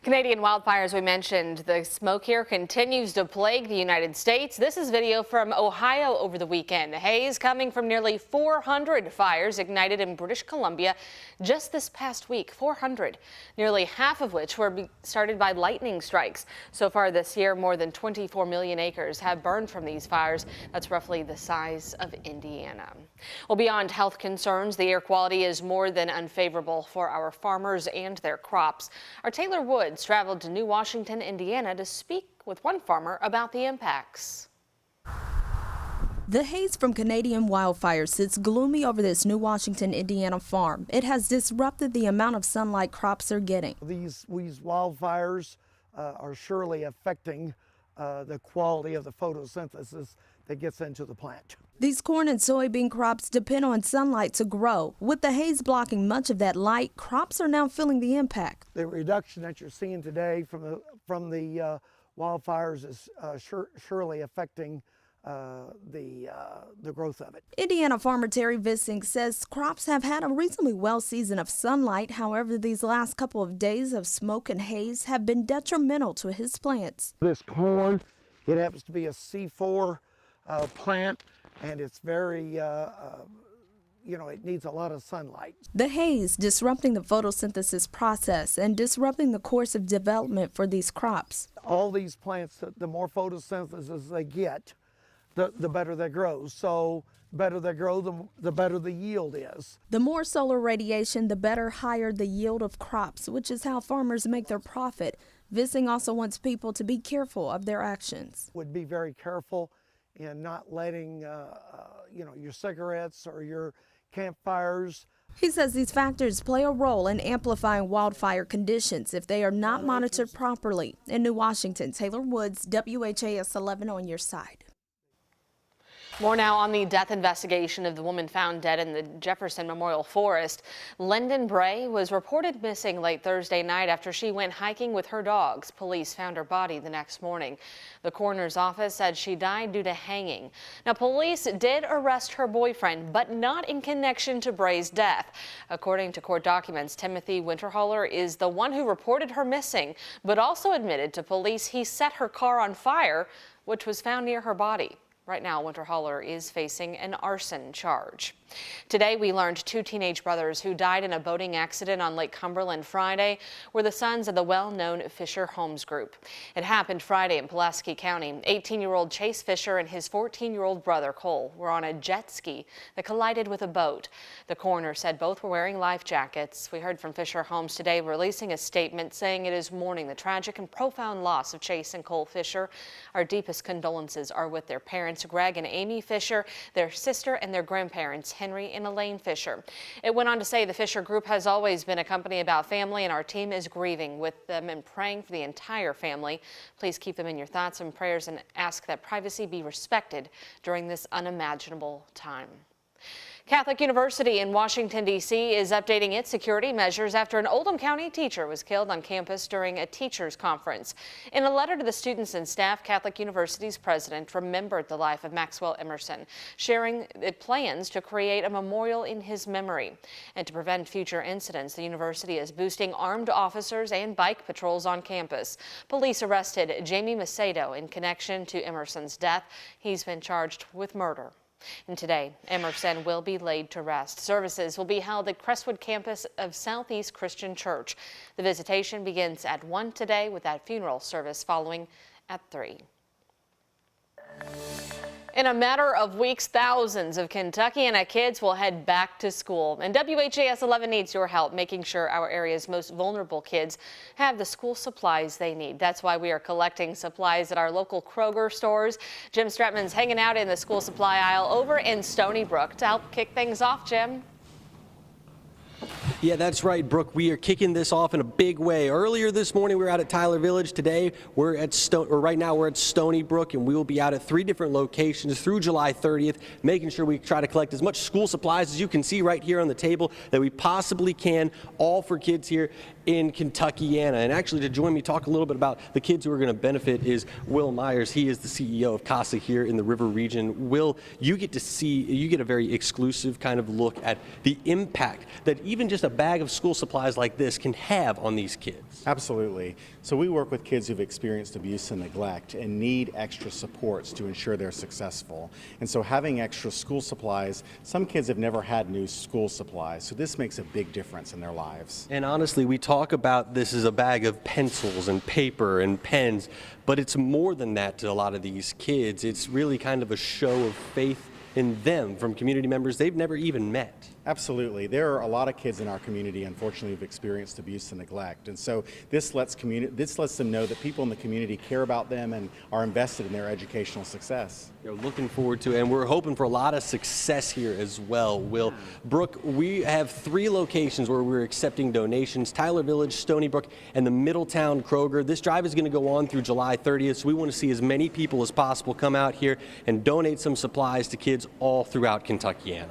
Canadian wildfires we mentioned. The smoke here continues to plague the United States. This is video from Ohio over the weekend. Haze coming from nearly 400 fires ignited in British Columbia just this past week. 400, nearly half of which were started by lightning strikes. So far this year, more than 24 million acres have burned from these fires. That's roughly the size of Indiana. Well, beyond health concerns, the air quality is more than unfavorable for our farmers and their crops. Our Taylor Woods traveled to New Washington, Indiana to speak with one farmer about the impacts. The haze from Canadian wildfires sits gloomy over this New Washington, Indiana farm. It has disrupted the amount of sunlight crops are getting. These wildfires are surely affecting the quality of the photosynthesis that gets into the plant. These corn and soybean crops depend on sunlight to grow. With the haze blocking much of that light, crops are now feeling the impact. The reduction that you're seeing today from the wildfires is surely affecting the growth of it. Indiana farmer Terry Vissing says crops have had a reasonably well season of sunlight. However, these last couple of days of smoke and haze have been detrimental to his plants. This corn, it happens to be a C4 plant, and it's very, it needs a lot of sunlight. The haze disrupting the photosynthesis process and disrupting the course of development for these crops. All these plants, the more photosynthesis they get, the better they grow. So the better they grow, the better the yield is. The more solar radiation, the better, higher the yield of crops, which is how farmers make their profit. Vissing also wants people to be careful of their actions. Would be very careful in not letting, your cigarettes or your campfires. He says these factors play a role in amplifying wildfire conditions if they are not monitored properly. In New Washington, Taylor Woods, WHAS11 on your side. More now on the death investigation of the woman found dead in the Jefferson Memorial Forest. Lyndon Bray was reported missing late Thursday night after she went hiking with her dogs. Police found her body the next morning. The coroner's office said she died due to hanging. Now, police did arrest her boyfriend, but not in connection to Bray's death. According to court documents, Timothy Winterholler is the one who reported her missing, but also admitted to police he set her car on fire, which was found near her body. Right now, Winterholler is facing an arson charge. Today, we learned two teenage brothers who died in a boating accident on Lake Cumberland Friday were the sons of the well-known Fisher Homes Group. It happened Friday in Pulaski County. 18-year-old Chase Fisher and his 14-year-old brother Cole were on a jet ski that collided with a boat. The coroner said both were wearing life jackets. We heard from Fisher Homes today releasing a statement saying it is mourning the tragic and profound loss of Chase and Cole Fisher. Our deepest condolences are with their parents, Greg and Amy Fisher, their sister, and their grandparents, Henry and Elaine Fisher. It went on to say the Fisher Group has always been a company about family, and our team is grieving with them and praying for the entire family. Please keep them in your thoughts and prayers and ask that privacy be respected during this unimaginable time. Catholic University in Washington, D.C. is updating its security measures after an Oldham County teacher was killed on campus during a teachers' conference. In a letter to the students and staff, Catholic University's president remembered the life of Maxwell Emerson, sharing plans to create a memorial in his memory. And to prevent future incidents, the university is boosting armed officers and bike patrols on campus. Police arrested Jamie Macedo in connection to Emerson's death. He's been charged with murder. And today, Emerson will be laid to rest. Services will be held at Crestwood campus of Southeast Christian Church. The visitation begins at 1 today, with that funeral service following at 3. In a matter of weeks, thousands of Kentuckiana kids will head back to school. And WHAS11 needs your help making sure our area's most vulnerable kids have the school supplies they need. That's why we are collecting supplies at our local Kroger stores. Jim Stratman's hanging out in the school supply aisle over in Stony Brook to help kick things off, Jim. Yeah, that's right, Brooke. We are kicking this off in a big way. Earlier this morning, we were out at Tyler Village. Today, we're at right now we're at Stony Brook, and we will be out at 3 different locations through July 30th, making sure we try to collect as much school supplies as you can see right here on the table that we possibly can, all for kids here in Kentuckiana. And actually, to join me, talk a little bit about the kids who are going to benefit is Will Myers. He is the CEO of CASA here in the River region. Will, you get a very exclusive kind of look at the impact that even just a bag of school supplies like this can have on these kids. Absolutely. So we work with kids who've experienced abuse and neglect and need extra supports to ensure they're successful. And so having extra school supplies, some kids have never had new school supplies, so this makes a big difference in their lives. And honestly, we talk about this as a bag of pencils and paper and pens, but it's more than that to a lot of these kids. It's really kind of a show of faith in them from community members they've never even met. Absolutely. There are a lot of kids in our community, unfortunately, who've experienced abuse and neglect. And so this lets them know that people in the community care about them and are invested in their educational success. They're looking forward to it, and we're hoping for a lot of success here as well, Will. Brooke, we have 3 locations where we're accepting donations: Tyler Village, Stony Brook, and the Middletown Kroger. This drive is going to go on through July 30th, so we want to see as many people as possible come out here and donate some supplies to kids all throughout Kentuckiana.